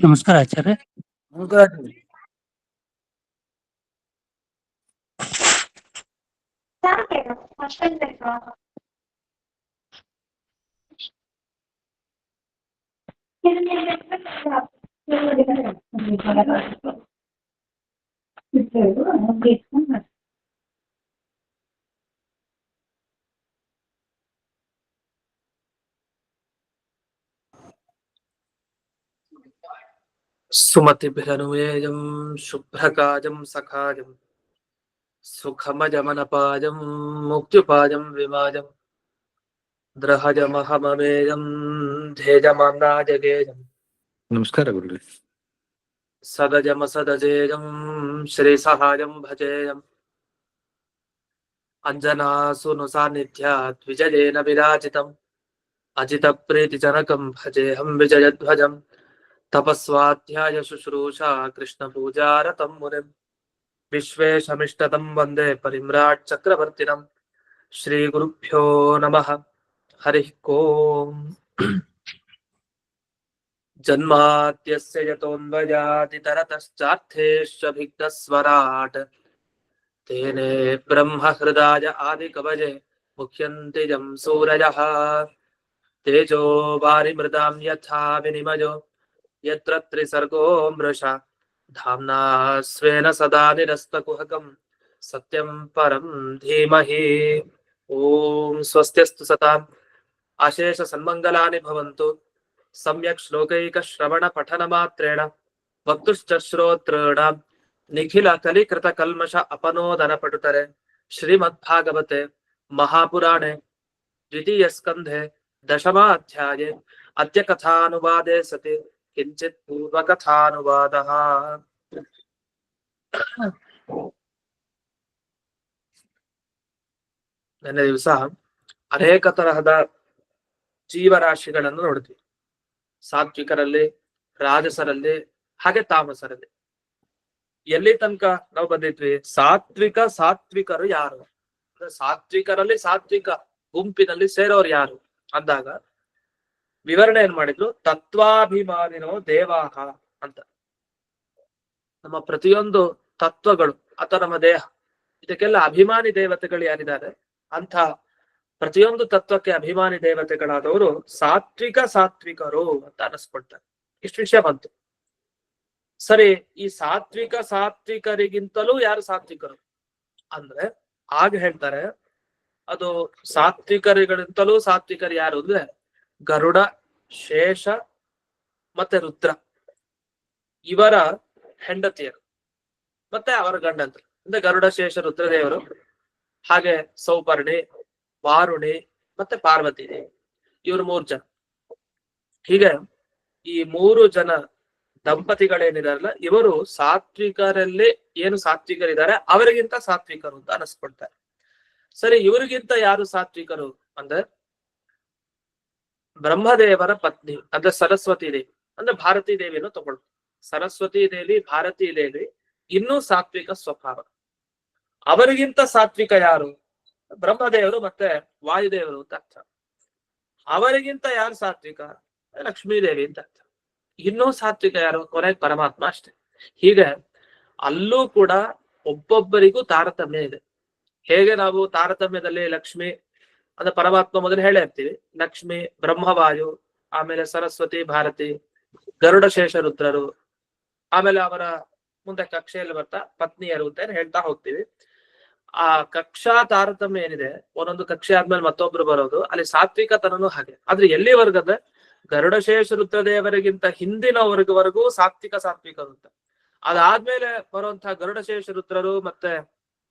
ನಮಸ್ಕಾರ ಆಚಾರ್ಯ. ಸುಮತಿಭಿರನುಮೇಯಂ ಶುಭ್ರಕಾಜಂ ಸಖಾಜಂ ಸುಖಮಜಮನಪಾಜಂ ಮುಕ್ತ್ಯುಪಾಜಂ ವಿಮಾಜಂ ದ್ರಹಜಮಹಮಮೇಯಂ ಧೇಜಮಾಮ್ನಾಜಗೇಜಂ. ನಮಸ್ಕಾರ ಗುರುಗಳೇ. ಸದಜಮಸದಜೇಜಂ ಶ್ರೀಸಹಾಯಂ ಭಜೇಯಂ ಅಂಜನಾಸುನು ಸಾನ್ನಿಧ್ಯಾತ್ ವಿಜಯೇನ ವಿರಾಜಿತಂ ಅಜಿತ ಪ್ರೀತಿಜನಕಂ ಭಜೇಹಂ ವಿಜಯಧ್ವಜಂ ತಪಸ್ವಾಧ್ಯಾಯ ಶುಶ್ರೂಷಾ ಕೃಷ್ಣ ಪೂಜಾರತಂ ಮುನಿಂ ವಿಶ್ವೇಶಮಿಷ್ಟತಂ ವಂದೇ ಪರಿಮ್ರಾಟ್ ಚಕ್ರವರ್ತಿನಂ. ಶ್ರೀ ಗುರುಭ್ಯೋ ನಮಃ. ಹರಿಃ ಓಂ. ಜನ್ಮಾದ್ಯಸ್ಯ ಯತೋನ್ವಯಾದಿತರತಶ್ಚಾರ್ಥೇಷ್ವಭಿಘ್ನಸ್ವರಾಟ್ ತೇನೇ ಬ್ರಹ್ಮ ಹೃದಯ ಆದಿಕವಜೆ ಮುಖ್ಯಂತಿ ಯಂ ಸೂರಯಃ. ತೇಜೋ ವಾರಿಮೃತಾಂ ಯಥಾ ವಿನಿಮಯೋ ಯತ್ರ ತ್ರಿಸರ್ಗೋ ಮೃಷಾ ಧಾಮ್ನಾ ಸ್ವೇನ ಸದಾ ನಿರಸ್ತಕುಹಕಂ ಸತ್ಯಂ ಪರಂ ಧೀಮಹಿ. ಓಂ ಸ್ವಸ್ತ್ಯಸ್ತು ಸತಾಂ ಅಶೇಷ ಸನ್ಮಂಗಲಾನಿ ಭವಂತು. ಸಮ್ಯಕ್ ಶ್ಲೋಕೈಕ ಶ್ರವಣ ಪಠನ ಮಾತ್ರೇಣ ವಕ್ತುಶ್ಚ ಶ್ರೋತॄಣಾಂ ನಿಖಿಲ ಕಲಿಕೃತ ಕಲ್ಮಷ ಅಪನೋದನ ಪಟುತರೆ. ಶ್ರೀಮದ್ಭಾಗವತೆ ಮಹಾಪುರಾಣೆ ದ್ವಿತೀಯ ಸ್ಕಂಧೆ ದಶಮಾಧ್ಯಾಯೇ ಅದ್ಯ ಕಥಾನುವಾದೇ ಸತಿ ಕಿಂಚಿತ್ ಪೂರ್ವಕಥಾನುವಾದಃ. ನಿನ್ನೆ ದಿವಸ ಅನೇಕ ತರಹದ ಜೀವರಾಶಿಗಳನ್ನು ನೋಡಿದ್ವಿ. ಸಾತ್ವಿಕರಲ್ಲಿ, ರಾಜಸರಲ್ಲಿ, ಹಾಗೆ ತಾಮಸರಲ್ಲಿ. ಎಲ್ಲಿ ತನಕ ನಾವು ಬಂದಿದ್ವಿ? ಸಾತ್ವಿಕರು ಯಾರು, ಸಾತ್ವಿಕರಲ್ಲಿ ಸಾತ್ವಿಕ ಗುಂಪಿನಲ್ಲಿ ಸೇರೋರು ಯಾರು ಅಂದಾಗ ವಿವರಣೆ ಏನ್ ಮಾಡಿದ್ರು? ತತ್ವಾಭಿಮಾನಿನೋ ದೇವಾಹ ಅಂತ. ನಮ್ಮ ಪ್ರತಿಯೊಂದು ತತ್ವಗಳು ಅಥವಾ ನಮ್ಮ ದೇಹ, ಇದಕ್ಕೆಲ್ಲ ಅಭಿಮಾನಿ ದೇವತೆಗಳು ಯಾರಿದ್ದಾರೆ ಅಂತ ಪ್ರತಿಯೊಂದು ತತ್ವಕ್ಕೆ ಅಭಿಮಾನಿ ದೇವತೆಗಳಾದವರು ಸಾತ್ವಿಕರು ಅಂತ ಅನಿಸ್ಕೊಳ್ತಾರೆ. ಇಷ್ಟು ವಿಷಯ ಬಂತು. ಸರಿ, ಈ ಸಾತ್ವಿಕರಿಗಿಂತಲೂ ಯಾರು ಸಾತ್ವಿಕರು ಅಂದ್ರೆ ಆಗ ಹೇಳ್ತಾರೆ, ಅದು ಸಾತ್ವಿಕರಿಗಿಂತಲೂ ಸಾತ್ವಿಕರು ಯಾರು ಅಂದ್ರೆ ಗರುಡ, ಶೇಷ ಮತ್ತೆ ರುದ್ರ, ಇವರ ಹೆಂಡತಿಯರು ಮತ್ತೆ ಅವರ ಗಂಡಂತರು ಅಂದ್ರೆ ಗರುಡ, ಶೇಷ, ರುದ್ರದೇವರು, ಹಾಗೆ ಸೌಪರ್ಣಿ, ವಾರುಣಿ ಮತ್ತೆ ಪಾರ್ವತಿ ದೇವಿ, ಇವರು 3 ಜನ. ಹೀಗೆ ಈ 3 ಜನ ದಂಪತಿಗಳೇನಿದಾರಲ್ಲ, ಇವರು ಸಾತ್ವಿಕರಲ್ಲಿ ಏನು ಸಾತ್ವಿಕರಿದ್ದಾರೆ ಅವರಿಗಿಂತ ಸಾತ್ವಿಕರು ಅಂತ ಅನಿಸ್ಕೊಳ್ತಾರೆ. ಸರಿ, ಇವರಿಗಿಂತ ಯಾರು ಸಾತ್ವಿಕರು ಅಂದ್ರೆ ಬ್ರಹ್ಮದೇವರ ಪತ್ನಿ ಅಂದ್ರೆ ಸರಸ್ವತಿ ದೇವಿ, ಅಂದ್ರೆ ಭಾರತೀ ದೇವಿಯನ್ನು ತಗೊಳ್ಳು. ಸರಸ್ವತಿ ದೇವಿ, ಭಾರತೀ ದೇವಿ ಇನ್ನೂ ಸಾತ್ವಿಕ ಸ್ವಭಾವ. ಅವರಿಗಿಂತ ಸಾತ್ವಿಕ ಯಾರು? ಬ್ರಹ್ಮದೇವರು ಮತ್ತೆ ವಾಯುದೇವರು ಅಂತ ಅರ್ಥ. ಅವರಿಗಿಂತ ಯಾರು ಸಾತ್ವಿಕ? ಲಕ್ಷ್ಮೀದೇವಿ ಅಂತ ಅರ್ಥ. ಇನ್ನೂ ಸಾತ್ವಿಕ ಯಾರು? ಕೊನೆಗೆ ಪರಮಾತ್ಮ ಅಷ್ಟೇ. ಹೀಗೆ ಅಲ್ಲೂ ಕೂಡ ಒಬ್ಬೊಬ್ಬರಿಗೂ ತಾರತಮ್ಯ ಇದೆ. ಹೇಗೆ ನಾವು ತಾರತಮ್ಯದಲ್ಲಿ ಲಕ್ಷ್ಮಿ ಅಂದ್ರೆ ಪರಮಾತ್ಮ ಮೊದಲು ಹೇಳೇ ಇರ್ತೀವಿ, ಲಕ್ಷ್ಮಿ, ಬ್ರಹ್ಮವಾಯು, ಆಮೇಲೆ ಸರಸ್ವತಿ, ಭಾರತಿ, ಗರುಡ, ಶೇಷ, ರುದ್ರರು, ಆಮೇಲೆ ಅವರ ಮುಂದೆ ಕಕ್ಷೆಯಲ್ಲಿ ಬರ್ತಾ ಪತ್ನಿಯರು ಅಂತ ಹೇಳ್ತಾ ಹೋಗ್ತೀವಿ. ಆ ಕಕ್ಷಾ ತಾರತಮ್ಯ ಏನಿದೆ, ಒಂದೊಂದು ಕಕ್ಷೆ ಆದ್ಮೇಲೆ ಮತ್ತೊಬ್ರು ಬರೋದು, ಅಲ್ಲಿ ಸಾತ್ವಿಕತನೂ ಹಾಗೆ. ಆದ್ರೆ ಎಲ್ಲಿವರೆಗಂದ್ರೆ ಗರುಡ, ಶೇಷ, ರುದ್ರದೇವರಿಗಿಂತ ಹಿಂದಿನ ವರ್ಗವರೆಗೂ ಸಾತ್ವಿಕರು ಅಂತ. ಅದಾದ್ಮೇಲೆ ಬರುವಂತಹ ಗರುಡ, ಶೇಷ, ರುದ್ರರು ಮತ್ತೆ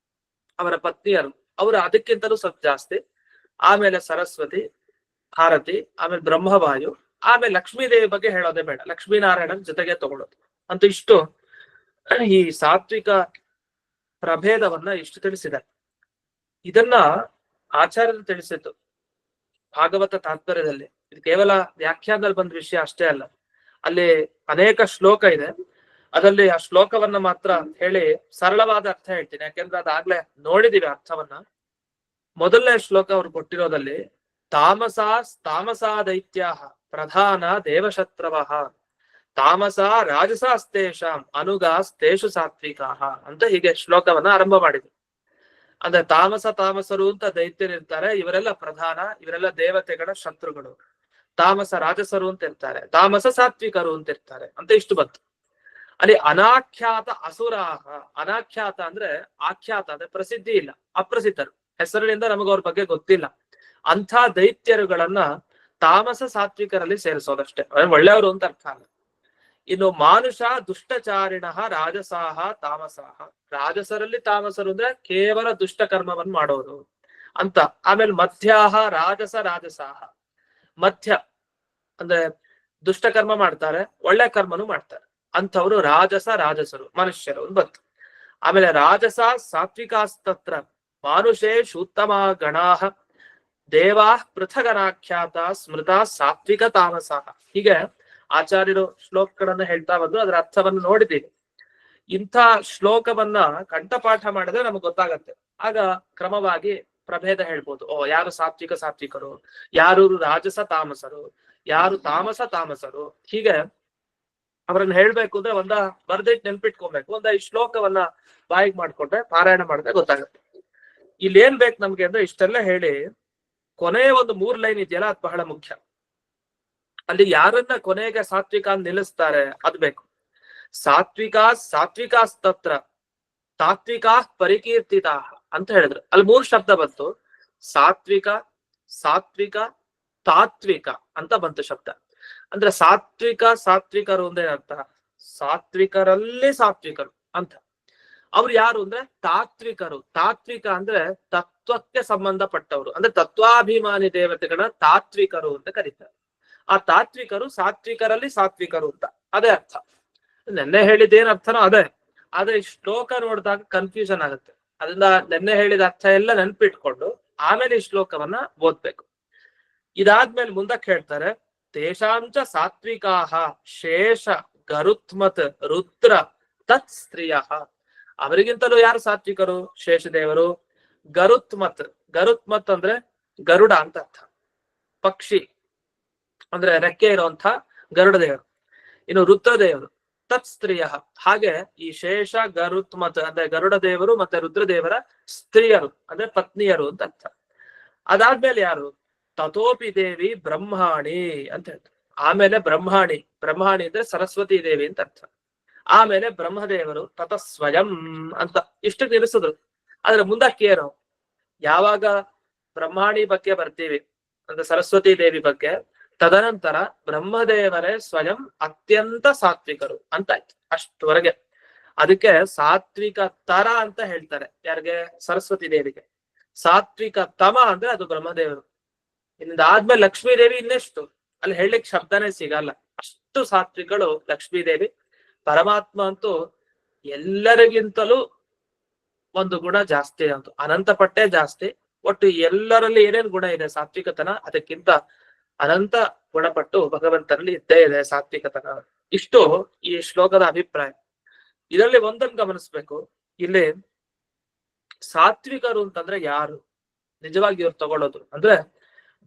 ಅವರ ಪತ್ನಿಯರು, ಅವರು ಅದಕ್ಕಿಂತಲೂ ಸ್ವಲ್ಪ ಜಾಸ್ತಿ. ಆಮೇಲೆ ಸರಸ್ವತಿ, ಭಾರತಿ, ಆಮೇಲೆ ಬ್ರಹ್ಮವಾಯು, ಆಮೇಲೆ ಲಕ್ಷ್ಮೀದೇವಿ ಬಗ್ಗೆ ಹೇಳೋದೇ ಬೇಡ, ಲಕ್ಷ್ಮೀನಾರಾಯಣನ ಜೊತೆಗೆ ತಗೊಳ್ಳೋದು ಅಂತ. ಇಷ್ಟು ಈ ಸಾತ್ವಿಕ ಪ್ರಭೇದವನ್ನ ಇಷ್ಟು ತಿಳಿಸಿದ್ದಾರೆ. ಇದನ್ನ ಆಚಾರ್ಯರು ತಿಳಿಸಿತ್ತು ಭಾಗವತ ತಾತ್ಪರ್ಯದಲ್ಲಿ. ಇದು ಕೇವಲ ವ್ಯಾಖ್ಯಾನದಲ್ಲಿ ಬಂದ ವಿಷಯ ಅಷ್ಟೇ ಅಲ್ಲ, ಅಲ್ಲಿ ಅನೇಕ ಶ್ಲೋಕ ಇದೆ. ಅದರಲ್ಲಿ ಆ ಶ್ಲೋಕವನ್ನ ಮಾತ್ರ ಹೇಳಿ ಸರಳವಾದ ಅರ್ಥ ಹೇಳ್ತೀನಿ, ಯಾಕೆಂದ್ರೆ ಅದಾಗ್ಲೇ ನೋಡಿದೀವಿ ಅರ್ಥವನ್ನ. ಮೊದಲನೇ ಶ್ಲೋಕ ಅವ್ರು ಕೊಟ್ಟಿರೋದಲ್ಲಿ ತಾಮಸಾ ದೈತ್ಯಾಹ ಪ್ರಧಾನ ದೇವಶತ್ರವ ತಾಮಸ ರಾಜಸಾಸ್ತೇಷಾಂ ಅನುಗಾಸ್ತೇಷು ಸಾತ್ವಿಕಾಹ ಅಂತ ಹೀಗೆ ಶ್ಲೋಕವನ್ನ ಆರಂಭ ಮಾಡಿದ್ರು. ಅಂದ್ರೆ ತಾಮಸರು ಅಂತ ದೈತ್ಯರಿರ್ತಾರೆ, ಇವರೆಲ್ಲ ಪ್ರಧಾನ, ಇವರೆಲ್ಲ ದೇವತೆಗಳ ಶತ್ರುಗಳು. ತಾಮಸ ರಾಜಸರು ಅಂತ ಇರ್ತಾರೆ, ತಾಮಸ ಸಾತ್ವಿಕರು ಅಂತ ಇರ್ತಾರೆ ಅಂತ ಇಷ್ಟು ಬಂತು. ಅಲ್ಲಿ ಅನಾಖ್ಯಾತ ಅಸುರಾಹ, ಅನಾಖ್ಯಾತ ಅಂದ್ರೆ ಆಖ್ಯಾತ ಅಂದ್ರೆ ಪ್ರಸಿದ್ಧಿ ಇಲ್ಲ, ಅಪ್ರಸಿದ್ಧರು, ಹೆಸರಿನಿಂದ ನಮಗ ಅವ್ರ ಬಗ್ಗೆ ಗೊತ್ತಿಲ್ಲ, ಅಂಥ ದೈತ್ಯರುಗಳನ್ನ ತಾಮಸ ಸಾತ್ವಿಕರಲ್ಲಿ ಸೇರಿಸೋದಷ್ಟೇ, ಒಳ್ಳೆಯವರು ಅಂತ ಅರ್ಥ ಅಲ್ಲ. ಇನ್ನು ಮಾನುಷ ದುಷ್ಟಚಾರಿಣ ರಾಜಸಾಹ ತಾಮಸಾಹ, ರಾಜಸರಲ್ಲಿ ತಾಮಸರು ಅಂದ್ರೆ ಕೇವಲ ದುಷ್ಟ ಕರ್ಮವನ್ನು ಮಾಡೋದು ಅಂತ. ಆಮೇಲೆ ಮಧ್ಯಾಹ ರಾಜಸಾಹ, ಮಧ್ಯ ಅಂದ್ರೆ ದುಷ್ಟ ಕರ್ಮ ಮಾಡ್ತಾರೆ, ಒಳ್ಳೆ ಕರ್ಮನು ಮಾಡ್ತಾರೆ, ಅಂಥವ್ರು ರಾಜಸರು ಮನುಷ್ಯರು ಅಂತ ಬಂತು. ಆಮೇಲೆ ರಾಜಸ ಸಾತ್ವಿಕಾಸ್ತತ್ರ ಮಾನುಷೇಷು ಉತ್ತಮ ಗಣಾಹ ದೇವಾ ಪೃಥಗನಾಖ್ಯಾತ ಸ್ಮೃತ ಸಾತ್ವಿಕ ತಾಮಸಾಹ. ಹೀಗೆ ಆಚಾರ್ಯರು ಶ್ಲೋಕಗಳನ್ನ ಹೇಳ್ತಾ ಬಂದು ಅದರ ಅರ್ಥವನ್ನು ನೋಡಿದ್ದೀವಿ. ಇಂಥ ಶ್ಲೋಕವನ್ನ ಕಂಠಪಾಠ ಮಾಡಿದ್ರೆ ನಮ್ಗೆ ಗೊತ್ತಾಗತ್ತೆ. ಆಗ ಕ್ರಮವಾಗಿ ಪ್ರಭೇದ ಹೇಳ್ಬೋದು. ಯಾರು ಸಾತ್ವಿಕರು, ಯಾರು ರಾಜಸ ತಾಮಸರು, ಯಾರು ತಾಮಸರು, ಹೀಗೆ ಅವ್ರನ್ನ ಹೇಳ್ಬೇಕು ಅಂದ್ರೆ ಬರ್ದಿಟ್ಟು ನೆನ್ಪಿಟ್ಕೊಬೇಕು. ಈ ಶ್ಲೋಕವನ್ನ ಬಾಯಿಗೆ ಮಾಡ್ಕೊಂಡ್ರೆ ಪಾರಾಯಣ ಮಾಡಿದ್ರೆ ಗೊತ್ತಾಗುತ್ತೆ. ಇಲ್ಲಿ ಏನ್ ಬೇಕು ನಮ್ಗೆ ಅಂದ್ರೆ ಇಷ್ಟೆಲ್ಲ ಹೇಳಿ ಕೊನೆಯ ಒಂದು 3 ಲೈನ್ ಇದೆಯಲ್ಲ, ಅದು ಬಹಳ ಮುಖ್ಯ. ಅಲ್ಲಿ ಯಾರನ್ನ ಕೊನೆಗೆ ಸಾತ್ವಿಕ ನಿಲ್ಲಿಸ್ತಾರೆ ಅದು ಬೇಕು. ಸಾತ್ವಿಕಾಸ್ತತ್ರ ತಾತ್ವಿಕಾ ಪರಿಕೀರ್ತಿತಾ ಅಂತ ಹೇಳಿದ್ರು. ಅಲ್ಲಿ 3 ಶಬ್ದ ಬಂತು, ಸಾತ್ವಿಕ, ತಾತ್ವಿಕ ಅಂತ ಬಂತು ಶಬ್ದ. ಅಂದ್ರೆ ಸಾತ್ವಿಕರು ಅಂದ್ರೆ ಅರ್ಥ ಸಾತ್ವಿಕರಲ್ಲಿ ಸಾತ್ವಿಕರು ಅಂತ. ಅವ್ರು ಯಾರು ಅಂದ್ರೆ ತಾತ್ವಿಕ ಅಂದ್ರೆ ತತ್ವಕ್ಕೆ ಸಂಬಂಧಪಟ್ಟವರು, ಅಂದ್ರೆ ತತ್ವಾಭಿಮಾನಿ ದೇವತೆಗಳ ತಾತ್ವಿಕರು ಅಂತ ಕರೀತಾರೆ. ಆ ತಾತ್ವಿಕರು ಸಾತ್ವಿಕರಲ್ಲಿ ಸಾತ್ವಿಕರು ಅಂತ, ಅದೇ ಅರ್ಥ. ನೆನ್ನೆ ಹೇಳಿದ್ದೇನ್ ಅರ್ಥನೋ ಅದೇ, ಆದ್ರೆ ಈ ಶ್ಲೋಕ ನೋಡಿದಾಗ ಕನ್ಫ್ಯೂಷನ್ ಆಗುತ್ತೆ. ಅದರಿಂದ ನೆನ್ನೆ ಹೇಳಿದ ಅರ್ಥ ಎಲ್ಲ ನೆನ್ಪಿಟ್ಕೊಂಡು ಆಮೇಲೆ ಈ ಶ್ಲೋಕವನ್ನ ಓದ್ಬೇಕು. ಇದಾದ್ಮೇಲೆ ಮುಂದಕ್ಕೆ ಹೇಳ್ತಾರೆ, ತೇಷಾಂಚ ಸಾತ್ವಿಕಾಹ ಶೇಷ ಗರುತ್ಮತ್ ರುದ್ರ ತತ್ ಸ್ತ್ರೀಯ. ಅವರಿಗಿಂತಲೂ ಯಾರು ಸಾತ್ವಿಕರು? ಶೇಷದೇವರು. ಗರುತ್ಮತ್ ಅಂದ್ರೆ ಗರುಡ ಅಂತ ಅರ್ಥ, ಪಕ್ಷಿ ಅಂದ್ರೆ ರೆಕ್ಕೆ ಇರುವಂತ ಗರುಡ ದೇವರು. ಇನ್ನು ರುದ್ರದೇವರು ತತ್ ಸ್ತ್ರೀಯ, ಹಾಗೆ ಈ ಶೇಷ ಗರುತ್ಮತ್ ಅಂದ್ರೆ ಗರುಡ ದೇವರು ಮತ್ತೆ ರುದ್ರದೇವರ ಸ್ತ್ರೀಯರು ಅಂದ್ರೆ ಪತ್ನಿಯರು ಅಂತ ಅರ್ಥ. ಅದಾದ್ಮೇಲೆ ಯಾರು? ತಥೋಪಿ ದೇವಿ ಬ್ರಹ್ಮಾಣಿ ಅಂತ ಹೇಳ್ತಾರೆ. ಆಮೇಲೆ ಬ್ರಹ್ಮಾಣಿ ಅಂದ್ರೆ ಸರಸ್ವತಿ ದೇವಿ ಅಂತ ಅರ್ಥ. ಆಮೇಲೆ ಬ್ರಹ್ಮದೇವರು ತತ ಸ್ವಯಂ ಅಂತ ಇಷ್ಟು ನಿಲ್ಲಿಸಿದ್ರು. ಆದ್ರೆ ಮುಂದಕ್ಕೇನು? ಯಾವಾಗ ಬ್ರಹ್ಮಾಣಿ ಬಗ್ಗೆ ಬರ್ತೀವಿ ಅಂದ್ರೆ ಸರಸ್ವತಿ ದೇವಿ ಬಗ್ಗೆ, ತದನಂತರ ಬ್ರಹ್ಮದೇವರೇ ಸ್ವಯಂ ಅತ್ಯಂತ ಸಾತ್ವಿಕರು ಅಂತಾಯ್ತು ಅಷ್ಟುವರೆಗೆ. ಅದಕ್ಕೆ ಸಾತ್ವಿಕ ತರ ಅಂತ ಹೇಳ್ತಾರೆ ಯಾರಿಗೆ? ಸರಸ್ವತಿ ದೇವಿಗೆ. ಸಾತ್ವಿಕ ತಮ ಅಂದ್ರೆ ಅದು ಬ್ರಹ್ಮದೇವರು. ಇದಾದ್ಮೇಲೆ ಲಕ್ಷ್ಮೀ ದೇವಿ ಇನ್ನೆಷ್ಟು, ಅಲ್ಲಿ ಹೇಳಲಿಕ್ಕೆ ಶಬ್ದನೇ ಸಿಗಲ್ಲ, ಅಷ್ಟು ಸಾತ್ವಿಕಳು ಲಕ್ಷ್ಮೀ ದೇವಿ. ಪರಮಾತ್ಮ ಅಂತೂ ಎಲ್ಲರಿಗಿಂತಲೂ ಒಂದು ಗುಣ ಜಾಸ್ತಿ, ಅಂತ ಅನಂತ ಪಟ್ಟೆ ಜಾಸ್ತಿ. ಒಟ್ಟು ಎಲ್ಲರಲ್ಲಿ ಏನೇನ್ ಗುಣ ಇದೆ ಸಾತ್ವಿಕತನ, ಅದಕ್ಕಿಂತ ಅನಂತ ಗುಣಪಟ್ಟು ಭಗವಂತನಲ್ಲಿ ಇದ್ದೇ ಇದೆ ಸಾತ್ವಿಕತನ. ಇಷ್ಟು ಈ ಶ್ಲೋಕದ ಅಭಿಪ್ರಾಯ. ಇದರಲ್ಲಿ ಒಂದನ್ನು ಗಮನಿಸ್ಬೇಕು, ಇಲ್ಲಿ ಸಾತ್ವಿಕರು ಅಂತಂದ್ರೆ ಯಾರು ನಿಜವಾಗಿ ಇವ್ರು ತಗೊಳ್ಳೋದು ಅಂದ್ರೆ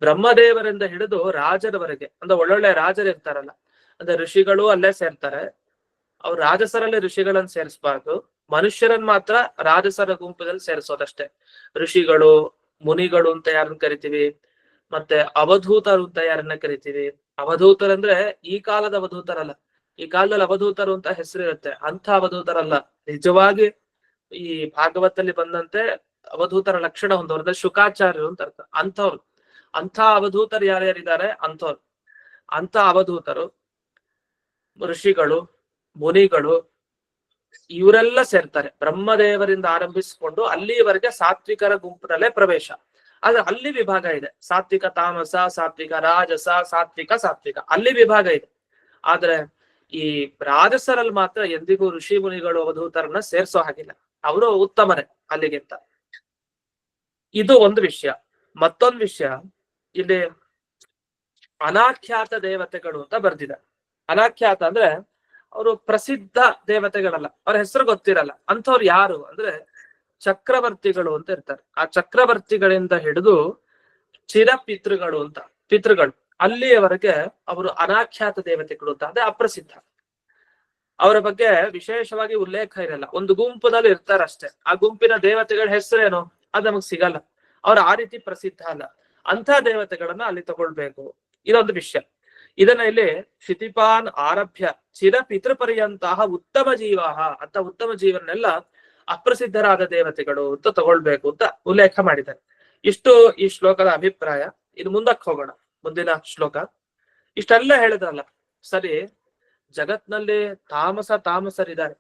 ಬ್ರಹ್ಮದೇವರಿಂದ ಹಿಡಿದು ರಾಜರವರೆಗೆ, ಅಂದ್ರೆ ಒಳ್ಳೊಳ್ಳೆ ರಾಜರು ಇರ್ತಾರಲ್ಲ, ಅಂದ್ರೆ ಋಷಿಗಳು ಅಲ್ಲೇ ಸೇರ್ತಾರೆ. ಅವ್ರು ರಾಜಸರಲ್ಲಿ ಋಷಿಗಳನ್ನ ಸೇರಿಸಬಾರ್ದು, ಮನುಷ್ಯರನ್ನ ಮಾತ್ರ ರಾಜಸರ ಗುಂಪದಲ್ಲಿ ಸೇರಿಸೋದಷ್ಟೇ. ಋಷಿಗಳು, ಮುನಿಗಳು ಅಂತ ಯಾರನ್ನ ಕರಿತೀವಿ, ಮತ್ತೆ ಅವಧೂತರು ಅಂತ ಯಾರನ್ನ ಕರಿತೀವಿ. ಅವಧೂತರಂದ್ರೆ ಈ ಕಾಲದ ಅವಧೂತರಲ್ಲ, ಈ ಕಾಲದಲ್ಲಿ ಅವಧೂತರು ಅಂತ ಹೆಸರಿರುತ್ತೆ, ಅಂಥ ಅವಧೂತರಲ್ಲ. ನಿಜವಾಗಿ ಈ ಭಾಗವತಲ್ಲಿ ಬಂದಂತೆ ಅವಧೂತರ ಲಕ್ಷಣ ಹೊಂದವ್ರದ ಶುಕಾಚಾರ್ಯರು ಅಂತ ಅರ್ಥ. ಅಂಥ ಅವಧೂತರು ಯಾರ್ಯಾರಿದ್ದಾರೆ ಅಂಥವ್ರು. ಅಂಥ ಅವಧೂತರು, ಋಷಿಗಳು, ಮುನಿಗಳು ಇವರೆಲ್ಲ ಸೇರ್ತಾರೆ. ಬ್ರಹ್ಮದೇವರಿಂದ ಆರಂಭಿಸಿಕೊಂಡು ಅಲ್ಲಿವರೆಗೆ ಸಾತ್ವಿಕರ ಗುಂಪಿನಲ್ಲೇ ಪ್ರವೇಶ. ಆದ್ರೆ ಅಲ್ಲಿ ವಿಭಾಗ ಇದೆ, ಸಾತ್ವಿಕ ತಾಮಸ, ಸಾತ್ವಿಕ ರಾಜಸ, ಸಾತ್ವಿಕ ಅಲ್ಲಿ ವಿಭಾಗ ಇದೆ. ಆದ್ರೆ ಈ ರಾಜಸರಲ್ಲಿ ಮಾತ್ರ ಎಂದಿಗೂ ಋಷಿ ಮುನಿಗಳು ಅವಧೂತರನ್ನ ಸೇರ್ಸೋ ಹಾಗಿಲ್ಲ, ಅವರು ಉತ್ತಮರೇ ಅಲ್ಲಿಗಿಂತ. ಇದು ಒಂದು ವಿಷಯ. ಮತ್ತೊಂದು ವಿಷಯ, ಇಲ್ಲಿ ಅನಾಖ್ಯಾತ ದೇವತೆಗಳು ಅಂತ ಬರ್ದಿದೆ. ಅನಾಖ್ಯಾತ ಅಂದ್ರೆ ಅವರು ಪ್ರಸಿದ್ಧ ದೇವತೆಗಳಲ್ಲ, ಅವ್ರ ಹೆಸರು ಗೊತ್ತಿರಲ್ಲ. ಅಂಥವ್ರು ಯಾರು ಅಂದ್ರೆ ಚಕ್ರವರ್ತಿಗಳು ಅಂತ ಇರ್ತಾರೆ. ಆ ಚಕ್ರವರ್ತಿಗಳಿಂದ ಹಿಡಿದು ಚಿರ ಪಿತೃಗಳು ಅಂತ, ಪಿತೃಗಳು ಅಲ್ಲಿಯವರೆಗೆ ಅವರು ಅನಾಖ್ಯಾತ ದೇವತೆಗಳು ಅಂತ, ಅದೇ ಅಪ್ರಸಿದ್ಧ. ಅವರ ಬಗ್ಗೆ ವಿಶೇಷವಾಗಿ ಉಲ್ಲೇಖ ಇರಲ್ಲ. ಒಂದು ಗುಂಪಿನಲ್ಲಿ ಇರ್ತಾರಷ್ಟೇ. ಆ ಗುಂಪಿನ ದೇವತೆಗಳ ಹೆಸರೇನು ಅದು ನಮಗ್ ಸಿಗಲ್ಲ. ಅವ್ರು ಆ ರೀತಿ ಪ್ರಸಿದ್ಧ ಅಲ್ಲ. ಅಂತ ದೇವತೆಗಳನ್ನ ಅಲ್ಲಿ ತಗೊಳ್ಬೇಕು, ಇದೊಂದು ವಿಷಯ. ಇದನ್ನ ಇಲ್ಲಿ ಕ್ಷಿತಿಪಾನ್ ಆರಭ್ಯ ಚಿರ ಪಿತೃಪರ್ಯಂತಹ ಉತ್ತಮ ಜೀವಾಹ ಅಂತ, ಉತ್ತಮ ಜೀವನೆಲ್ಲ ಅಪ್ರಸಿದ್ಧರಾದ ದೇವತೆಗಳು ಅಂತ ತಗೊಳ್ಬೇಕು ಅಂತ ಉಲ್ಲೇಖ ಮಾಡಿದ್ದಾರೆ. ಇಷ್ಟು ಈ ಶ್ಲೋಕದ ಅಭಿಪ್ರಾಯ. ಇದು ಮುಂದಕ್ಕೆ ಹೋಗೋಣ. ಮುಂದಿನ ಶ್ಲೋಕ. ಇಷ್ಟೆಲ್ಲ ಹೇಳಿದ್ರಲ್ಲ, ಸರಿ, ಜಗತ್ನಲ್ಲಿ ತಾಮಸರಿದ್ದಾರೆ.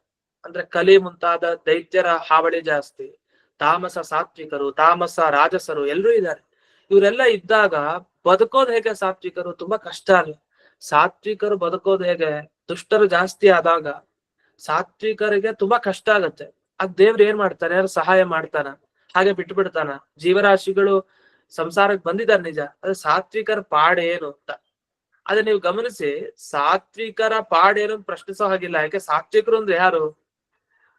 ಅಂದ್ರೆ ಕಲಿ ಮುಂತಾದ ದೈತ್ಯರ ಹಾವಳಿ ಜಾಸ್ತಿ, ತಾಮಸ ಸಾತ್ವಿಕರು, ತಾಮಸ ರಾಜಸರು ಎಲ್ಲರೂ ಇದ್ದಾರೆ. ಇವರೆಲ್ಲ ಇದ್ದಾಗ ಬದುಕೋದು ಹೇಗೆ? ಸಾತ್ವಿಕರು ತುಂಬಾ ಕಷ್ಟ ಅಲ್ಲ. ಸಾತ್ವಿಕರು ಬದುಕೋದು ಹೇಗೆ? ದುಷ್ಟರು ಜಾಸ್ತಿ ಆದಾಗ ಸಾತ್ವಿಕರಿಗೆ ತುಂಬಾ ಕಷ್ಟ ಆಗತ್ತೆ. ಆಗ ದೇವ್ರು ಏನ್ ಮಾಡ್ತಾನೆ? ಯಾರು ಸಹಾಯ ಮಾಡ್ತಾನ? ಹಾಗೆ ಬಿಟ್ಟು ಬಿಡ್ತಾನ? ಜೀವರಾಶಿಗಳು ಸಂಸಾರಕ್ಕೆ ಬಂದಿದ್ದಾರೆ ನಿಜ, ಅದೇ ಸಾತ್ವಿಕರ ಪಾಡೇನು ಅಂತ. ಅದೇ ನೀವು ಗಮನಿಸಿ, ಸಾತ್ವಿಕರ ಪಾಡೇನು ಪ್ರಶ್ನಿಸೋ ಹಾಗಿಲ್ಲ. ಯಾಕೆ? ಸಾತ್ವಿಕರು ಅಂದ್ರೆ ಯಾರು?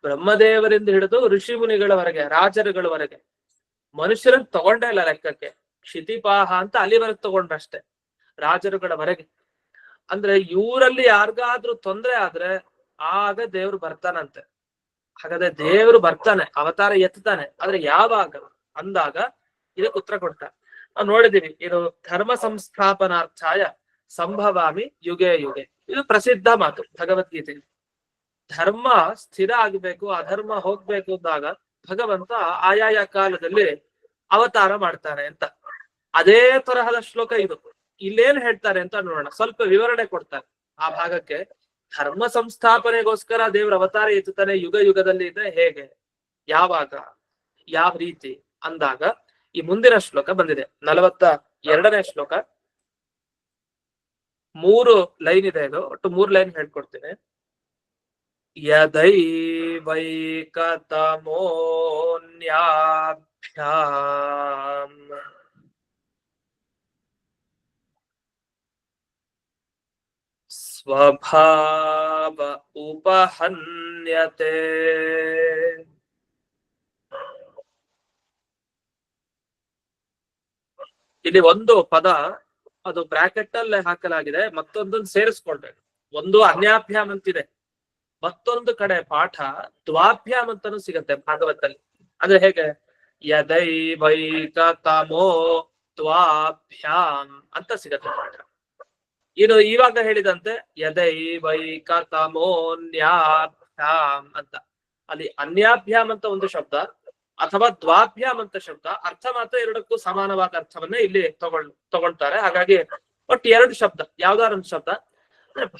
ಬ್ರಹ್ಮದೇವರಿಂದ ಹಿಡಿದು ಋಷಿ ಮುನಿಗಳವರೆಗೆ, ರಾಜರುಗಳವರೆಗೆ ಮನುಷ್ಯರನ್ನ ತಗೊಂಡೇ ಇಲ್ಲ ಲೆಕ್ಕಕ್ಕೆ. ಕ್ಷಿತಿಪಾಹ ಅಂತ ಅಲ್ಲಿವರೆಗೆ ತಗೊಂಡ್ರಷ್ಟೇ, ರಾಜರುಗಳವರೆಗೆ. ಅಂದ್ರೆ ಇವರಲ್ಲಿ ಯಾರಿಗಾದ್ರೂ ತೊಂದ್ರೆ ಆದ್ರೆ ಆಗ ದೇವ್ರು ಬರ್ತಾನಂತೆ. ಹಾಗಾದ್ರೆ ದೇವ್ರು ಬರ್ತಾನೆ, ಅವತಾರ ಎತ್ತಾನೆ, ಆದ್ರೆ ಯಾವಾಗ ಅಂದಾಗ ಇದಕ್ಕೆ ಉತ್ತರ ಕೊಡ್ತಾನೆ. ನಾವು ನೋಡಿದೀವಿ, ಇದು ಧರ್ಮ ಸಂಸ್ಥಾಪನಾರ್ಥಾಯ ಸಂಭವಾಮಿ ಯುಗೆ ಯುಗೆ. ಇದು ಪ್ರಸಿದ್ಧ ಮಾತು ಭಗವದ್ಗೀತೆ. ಧರ್ಮ ಸ್ಥಿರ ಆಗ್ಬೇಕು, ಅಧರ್ಮ ಹೋಗ್ಬೇಕು ಅಂದಾಗ ಭಗವಂತ ಆಯಾಯ ಕಾಲದಲ್ಲಿ ಅವತಾರ ಮಾಡ್ತಾನೆ ಅಂತ. ಅದೇ ತರಹದ ಶ್ಲೋಕ ಇದು. ಇಲ್ಲೇನ್ ಹೇಳ್ತಾರೆ ಅಂತ ನೋಡೋಣ. ಸ್ವಲ್ಪ ವಿವರಣೆ ಕೊಡ್ತಾರೆ ಆ ಭಾಗಕ್ಕೆ. ಧರ್ಮ ಸಂಸ್ಥಾಪನೆಗೋಸ್ಕರ ದೇವ್ರ ಅವತಾರ ಎತ್ತುತ್ತಾನೆ ಯುಗ ಯುಗದಲ್ಲಿ ಇದ್ರೆ ಹೇಗೆ, ಯಾವಾಗ, ಯಾವ ರೀತಿ ಅಂದಾಗ ಈ ಮುಂದಿನ ಶ್ಲೋಕ ಬಂದಿದೆ. 42ನೇ ಶ್ಲೋಕ. 3 ಲೈನ್ ಇದೆ. ಇದು ಒಟ್ಟು 3 ಲೈನ್ ಹೇಳ್ಕೊಡ್ತೀನಿ. ಯದೈವೈಕತಮೋನ್ಯಾಭ್ಯಾಂ ಸ್ವಭಾವ ಉಪಹನ್ಯತೆ. ಇಲ್ಲಿ ಒಂದು ಪದ ಅದು ಬ್ರಾಕೆಟ್ ಅಲ್ಲೇ ಹಾಕಲಾಗಿದೆ, ಮತ್ತೊಂದನ್ನು ಸೇರಿಸ್ಕೊಳ್ಬೇಕು. ಒಂದು ಅನ್ಯಾಭ್ಯಾಮ್ ಅಂತಿದೆ, ಮತ್ತೊಂದು ಕಡೆ ಪಾಠ ದ್ವಾಭ್ಯಾಮ್ ಅಂತಾನು ಸಿಗತ್ತೆ ಭಾಗವತಲ್ಲಿ. ಅಂದ್ರೆ ಹೇಗೆ? ಯದೈವೈಕತಮೋ ದ್ವಾಭ್ಯಾಮ್ ಅಂತ ಸಿಗತ್ತೆ ಪಾಠ. ಇನ್ನು ಇವಾಗ ಹೇಳಿದಂತೆ ಯದೈವೈಕತಮೋನ್ಯಾಭ್ಯಾಮ್ ಅಂತ, ಅಲ್ಲಿ ಅನ್ಯಾಭ್ಯಾಮ್ ಅಂತ ಒಂದು ಶಬ್ದ ಅಥವಾ ದ್ವಾಭ್ಯಾಮ್ ಅಂತ ಶಬ್ದ, ಅರ್ಥ ಮಾತ್ರ ಎರಡಕ್ಕೂ ಸಮಾನವಾದ ಅರ್ಥವನ್ನೇ ಇಲ್ಲಿ ತಗೊಳ್ತಾರೆ. ಹಾಗಾಗಿ ಒಟ್ಟು 2 ಶಬ್ದ, ಯಾವ್ದಾರ ಒಂದು ಶಬ್ದ.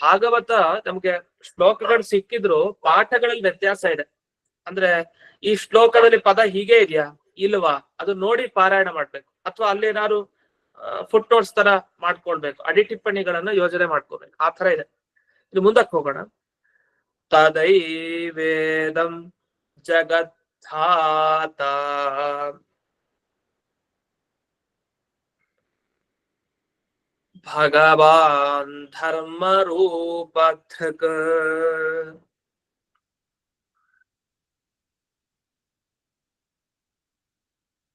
ಭಾಗವತ ನಮ್ಗೆ ಶ್ಲೋಕಗಳು ಸಿಕ್ಕಿದ್ರು ಪಾಠಗಳಲ್ಲಿ ವ್ಯತ್ಯಾಸ ಇದೆ. ಅಂದ್ರೆ ಈ ಶ್ಲೋಕದಲ್ಲಿ ಪದ ಹೀಗೆ ಇದೆಯಾ ಇಲ್ವಾ ಅದು ನೋಡಿ ಪಾರಾಯಣ ಮಾಡ್ಬೇಕು, ಅಥವಾ ಅಲ್ಲೇನಾದ್ರು ಫುಟ್ ನೋಟ್ಸ್ ತರ ಮಾಡ್ಕೊಳ್ಬೇಕು, ಅಡಿ ಟಿಪ್ಪಣಿಗಳನ್ನ ಯೋಜನೆ ಮಾಡ್ಕೋಬೇಕು. ಆ ತರ ಇದೆ. ಇದು ಮುಂದಕ್ಕೆ ಹೋಗೋಣ. ತದೈ ವೇದಂ ಜಗದ್ಧಾತ ಭಗವಾನ್ ಧರ್ಮ ರೂಪಧೃಕ್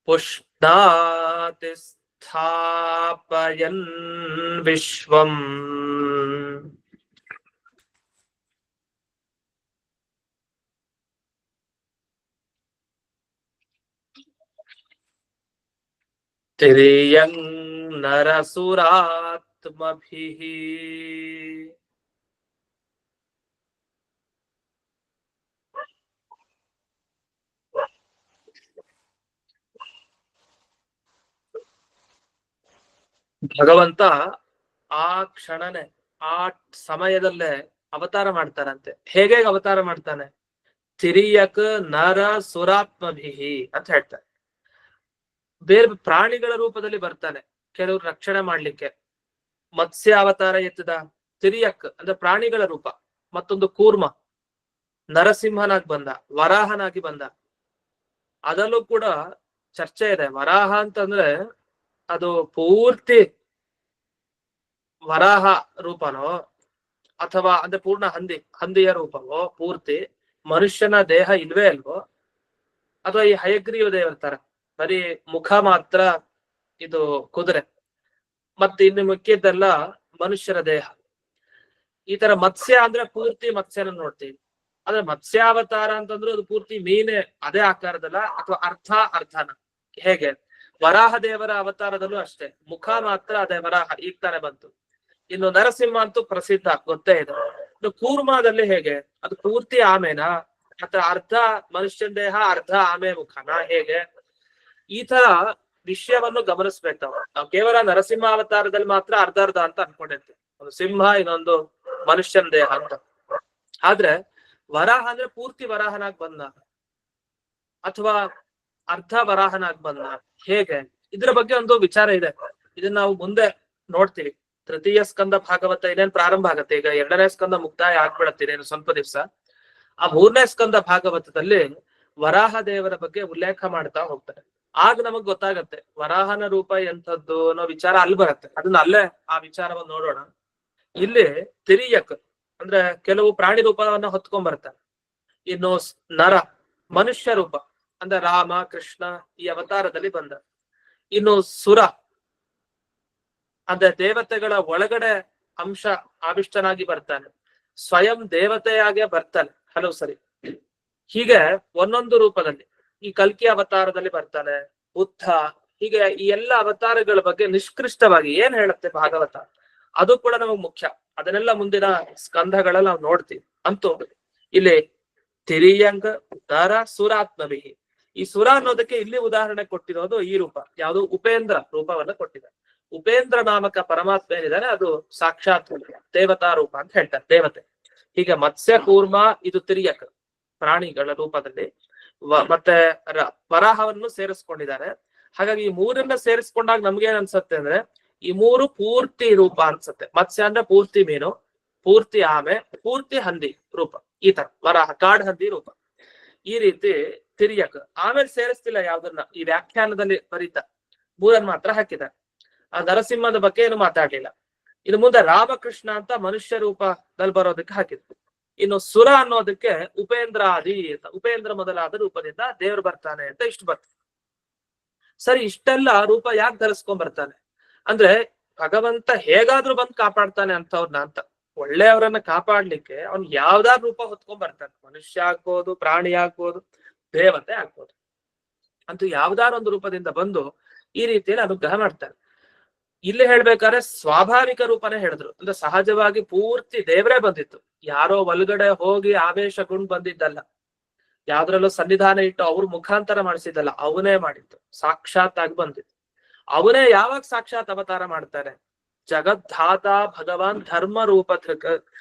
ಪುಷ್ಣಾತಿ ಸ್ಥಾಪಯನ್ ವಿಶ್ವಂ ತಿರ್ಯಂ ನರಸುರಾತ್ಮಭಿಃ. ಭಗವಂತ ಆ ಕ್ಷಣನೇ ಆ ಸಮಯದಲ್ಲೇ ಅವತಾರ ಮಾಡ್ತಾರಂತೆ. ಹೇಗೆ ಅವತಾರ ಮಾಡ್ತಾನೆ? ತಿರಿಯಕ್ ನರ ಸುರಾತ್ಮಭಿಹಿ ಅಂತ ಹೇಳ್ತಾರೆ. ಬೇರೆ ಪ್ರಾಣಿಗಳ ರೂಪದಲ್ಲಿ ಬರ್ತಾನೆ, ಕೆಲವರು ರಕ್ಷಣೆ ಮಾಡ್ಲಿಕ್ಕೆ. ಮತ್ಸ್ಯ ಅವತಾರ ಎತ್ತದ ತಿರಿಯಕ್ ಅಂದ್ರೆ ಪ್ರಾಣಿಗಳ ರೂಪ. ಮತ್ತೊಂದು ಕೂರ್ಮ ನರಸಿಂಹನಾಗಿ ಬಂದ, ವರಾಹನಾಗಿ ಬಂದ. ಅದಲ್ಲೂ ಕೂಡ ಚರ್ಚೆ ಇದೆ. ವರಾಹ ಅಂತಂದ್ರೆ ಅದು ಪೂರ್ತಿ ವರಾಹ ರೂಪನೋ ಅಥವಾ ಅಂದ್ರೆ ಪೂರ್ಣ ಹಂದಿಯ ರೂಪವೋ, ಪೂರ್ತಿ ಮನುಷ್ಯನ ದೇಹ ಇಲ್ವೇ ಅಲ್ವೋ, ಅಥವಾ ಈ ಹಯಗ್ರೀವ ದೇವರ ತರ ಬರೀ ಮುಖ ಮಾತ್ರ ಇದು ಕುದುರೆ. ಮತ್ತೆ ಇನ್ನು ಮಿಕ್ಕಿದ್ದೆಲ್ಲ ಮನುಷ್ಯರ ದೇಹ. ಈ ತರ ಮತ್ಸ್ಯ ಅಂದ್ರೆ ಪೂರ್ತಿ ಮತ್ಸ್ಯನ ನೋಡ್ತೀವಿ. ಆದ್ರೆ ಮತ್ಸ್ಯಾವತಾರ ಅಂತಂದ್ರೆ ಅದು ಪೂರ್ತಿ ಮೀನೆ ಅದೇ ಆಕಾರದಲ್ಲ, ಅಥವಾ ಅರ್ಧನ. ಹೇಗೆ ವರಾಹ ದೇವರ ಅವತಾರದಲ್ಲೂ ಅಷ್ಟೇ, ಮುಖ ಮಾತ್ರ ಅದೇ ವರಾಹ, ಈಗ ತಾನೇ ಬಂತು. ಇನ್ನು ನರಸಿಂಹ ಅಂತೂ ಪ್ರಸಿದ್ಧ, ಗೊತ್ತೇ ಇದೆ. ಇನ್ನು ಕೂರ್ಮಾದಲ್ಲಿ ಹೇಗೆ, ಅದು ಪೂರ್ತಿ ಆಮೆನಾ ಅಥವಾ ಅರ್ಧ ಮನುಷ್ಯನ ದೇಹ ಅರ್ಧ ಆಮೆ ಮುಖನಾ, ಹೇಗೆ? ಈ ತರ ವಿಷಯವನ್ನು ಗಮನಿಸ್ಬೇಕು ನಾವು ಕೇವಲ ನರಸಿಂಹ ಅವತಾರದಲ್ಲಿ ಮಾತ್ರ ಅರ್ಧ ಅಂತ ಅನ್ಕೊಂಡಿರ್ತೀವಿ, ಒಂದು ಸಿಂಹ ಇನ್ನೊಂದು ಮನುಷ್ಯನ ದೇಹ ಅಂತ. ಆದ್ರೆ ವರಾಹ ಅಂದ್ರೆ ಪೂರ್ತಿ ವರಾಹನಾಗ್ ಬಂದ, ಅಥವಾ ಅರ್ಧ ವರಾಹನಾಗ್ ಬಂದ, ಹೇಗೆ? ಇದ್ರ ಬಗ್ಗೆ ಒಂದು ವಿಚಾರ ಇದೆ, ಇದನ್ನ ನಾವು ಮುಂದೆ ನೋಡ್ತೀವಿ. ತೃತೀಯ ಸ್ಕಂದ ಭಾಗವತ ಇನ್ನೇನ್ ಪ್ರಾರಂಭ ಆಗತ್ತೆ, ಈಗ 2ನೇ ಸ್ಕಂದ ಮುಕ್ತಾಯ ಆಗ್ಬಿಡತ್ತೆ ಇನ್ನೇನು ಸ್ವಲ್ಪ ದಿವಸ. ಆ 3ನೇ ಸ್ಕಂದ ಭಾಗವತದಲ್ಲಿ ವರಾಹ ದೇವರ ಬಗ್ಗೆ ಉಲ್ಲೇಖ ಮಾಡ್ತಾ ಹೋಗ್ತಾರೆ. ಆಗ ನಮಗ್ ಗೊತ್ತಾಗತ್ತೆ ವರಾಹನ ರೂಪ ಎಂಥದ್ದು ಅನ್ನೋ ವಿಚಾರ ಅಲ್ಲಿ ಬರುತ್ತೆ. ಅದನ್ನ ಅಲ್ಲೇ ಆ ವಿಚಾರವನ್ನು ನೋಡೋಣ. ಇಲ್ಲಿ ತಿರಿಯಕ್ ಅಂದ್ರೆ ಕೆಲವು ಪ್ರಾಣಿ ರೂಪವನ್ನ ಹೊತ್ಕೊಂಡ್ ಬರ್ತಾರೆ. ಇನ್ನು ನರ ಮನುಷ್ಯ ರೂಪ ಅಂದ್ರೆ ರಾಮ ಕೃಷ್ಣ ಈ ಅವತಾರದಲ್ಲಿ ಬಂದ. ಇನ್ನು ಸುರ ಅಂದ್ರೆ ದೇವತೆಗಳ ಒಳಗಡೆ ಅಂಶ ಆವಿಷ್ಟನಾಗಿ ಬರ್ತಾನೆ, ಸ್ವಯಂ ದೇವತೆಯಾಗೆ ಬರ್ತಾನೆ ಹಲವು ಸರಿ. ಹೀಗೆ ಒಂದೊಂದು ರೂಪದಲ್ಲಿ ಈ ಕಲ್ಕಿ ಅವತಾರದಲ್ಲಿ ಬರ್ತಾನೆ, ಬುದ್ಧ. ಹೀಗೆ ಈ ಎಲ್ಲ ಅವತಾರಗಳ ಬಗ್ಗೆ ನಿಷ್ಕೃಷ್ಟವಾಗಿ ಏನ್ ಹೇಳುತ್ತೆ ಭಾಗವತ, ಅದು ಕೂಡ ನಮಗ್ ಮುಖ್ಯ. ಅದನ್ನೆಲ್ಲ ಮುಂದಿನ ಸ್ಕಂಧಗಳಲ್ಲಿ ನಾವು ನೋಡ್ತೀವಿ. ಅಂತೂ ಇಲ್ಲಿ ತಿರಿಯಂಗ ನರ ಸುರಾತ್ಮವಿಹಿ, ಈ ಸುರ ಅನ್ನೋದಕ್ಕೆ ಇಲ್ಲಿ ಉದಾಹರಣೆ ಕೊಟ್ಟಿರೋದು ಈ ರೂಪ ಯಾವುದು, ಉಪೇಂದ್ರ ರೂಪವನ್ನ ಕೊಟ್ಟಿದ್ದಾರೆ. ಉಪೇಂದ್ರ ನಾಮಕ ಪರಮಾತ್ಮ ಏನಿದ್ದಾನೆ ಅದು ಸಾಕ್ಷಾತ್ ದೇವತಾ ರೂಪ ಅಂತ ಹೇಳ್ತಾರೆ, ದೇವತೆ. ಹೀಗೆ ಮತ್ಸ್ಯ ಕೂರ್ಮ ಇದು ತಿರಿಯಕ್ ಪ್ರಾಣಿಗಳ ರೂಪದಲ್ಲಿ, ಮತ್ತೆ ವರಾಹವನ್ನು ಸೇರಿಸ್ಕೊಂಡಿದ್ದಾರೆ. ಹಾಗಾಗಿ ಈ ಮೂರನ್ನ ಸೇರಿಸ್ಕೊಂಡಾಗ ನಮ್ಗೇನ್ ಅನ್ಸತ್ತೆ ಅಂದ್ರೆ ಈ ಮೂರು ಪೂರ್ತಿ ರೂಪ ಅನ್ಸತ್ತೆ. ಮತ್ಸ್ಯ ಅಂದ್ರೆ ಪೂರ್ತಿ ಮೀನು, ಪೂರ್ತಿ ಆಮೆ, ಪೂರ್ತಿ ಹಂದಿ ರೂಪ, ಈ ತರ ವರಾಹ ಕಾಡ್ ಹಂದಿ ರೂಪ. ಈ ರೀತಿ ತಿರಿಯಕ್ ಆಮೇಲೆ ಸೇರಿಸ್ತಿಲ್ಲ ಯಾವ್ದನ್ನ, ಈ ವ್ಯಾಖ್ಯಾನದಲ್ಲಿ ಬರೀತ ಮೂರನ್ ಮಾತ್ರ ಹಾಕಿದ್ದಾರೆ. ಆ ನರಸಿಂಹದ ಬಗ್ಗೆ ಏನು ಮಾತಾಡ್ಲಿಲ್ಲ. ಇನ್ನು ಮುಂದೆ ರಾಮಕೃಷ್ಣ ಅಂತ ಮನುಷ್ಯ ರೂಪದಲ್ಲಿ ಬರೋದಕ್ಕೆ ಹಾಕಿದ್ರು. ಇನ್ನು ಸುರ ಅನ್ನೋದಕ್ಕೆ ಉಪೇಂದ್ರಾದಿ ಅಂತ, ಉಪೇಂದ್ರ ಮೊದಲಾದ ರೂಪದಿಂದ ದೇವ್ರು ಬರ್ತಾನೆ ಅಂತ ಇಷ್ಟು ಬರ್ತದೆ. ಸರಿ, ಇಷ್ಟೆಲ್ಲ ರೂಪ ಯಾಕೆ ಧರಿಸ್ಕೊಂಡ್ ಬರ್ತಾನೆ ಅಂದ್ರೆ ಭಗವಂತ ಹೇಗಾದ್ರೂ ಬಂದು ಕಾಪಾಡ್ತಾನೆ ಅಂತವ್ರನ್ನ ಅಂತ. ಒಳ್ಳೆಯವರನ್ನ ಕಾಪಾಡ್ಲಿಕ್ಕೆ ಅವ್ನ್ ಯಾವ್ದಾದ್ರು ರೂಪ ಹೊತ್ಕೊಂಡ್ ಬರ್ತಾನೆ, ಮನುಷ್ಯ ಆಗ್ಬೋದು, ಪ್ರಾಣಿ ಆಗ್ಬೋದು, ದೇವತೆ ಆಗ್ಬೋದು, ಅಂತೂ ಯಾವ್ದಾರು ಒಂದು ರೂಪದಿಂದ ಬಂದು ಈ ರೀತಿಯಲ್ಲಿ ಅನುಗ್ರಹ ಮಾಡ್ತಾರೆ. ಇಲ್ಲಿ ಹೇಳ್ಬೇಕಾದ್ರೆ ಸ್ವಾಭಾವಿಕ ರೂಪನೇ ಹೇಳಿದ್ರು, ಅಂದ್ರೆ ಸಹಜವಾಗಿ ಪೂರ್ತಿ ದೇವರೇ ಬಂದಿತ್ತು, ಯಾರೋ ಒಳಗಡೆ ಹೋಗಿ ಆವೇಶಗೊಂಡು ಬಂದಿದ್ದಲ್ಲ, ಯಾವ್ದ್ರಲ್ಲೂ ಸನ್ನಿಧಾನ ಇಟ್ಟು ಅವ್ರ ಮುಖಾಂತರ ಮಾಡಿಸಿದ್ದಲ್ಲ, ಅವನೇ ಮಾಡಿತ್ತು, ಸಾಕ್ಷಾತ್ ಆಗಿ ಬಂದಿತ್ತು. ಅವನೇ ಯಾವಾಗ ಸಾಕ್ಷಾತ್ ಅವತಾರ ಮಾಡ್ತಾರೆ, ಜಗದ್ಧಾತ ಭಗವಾನ್ ಧರ್ಮ ರೂಪ ಧೃಕ್,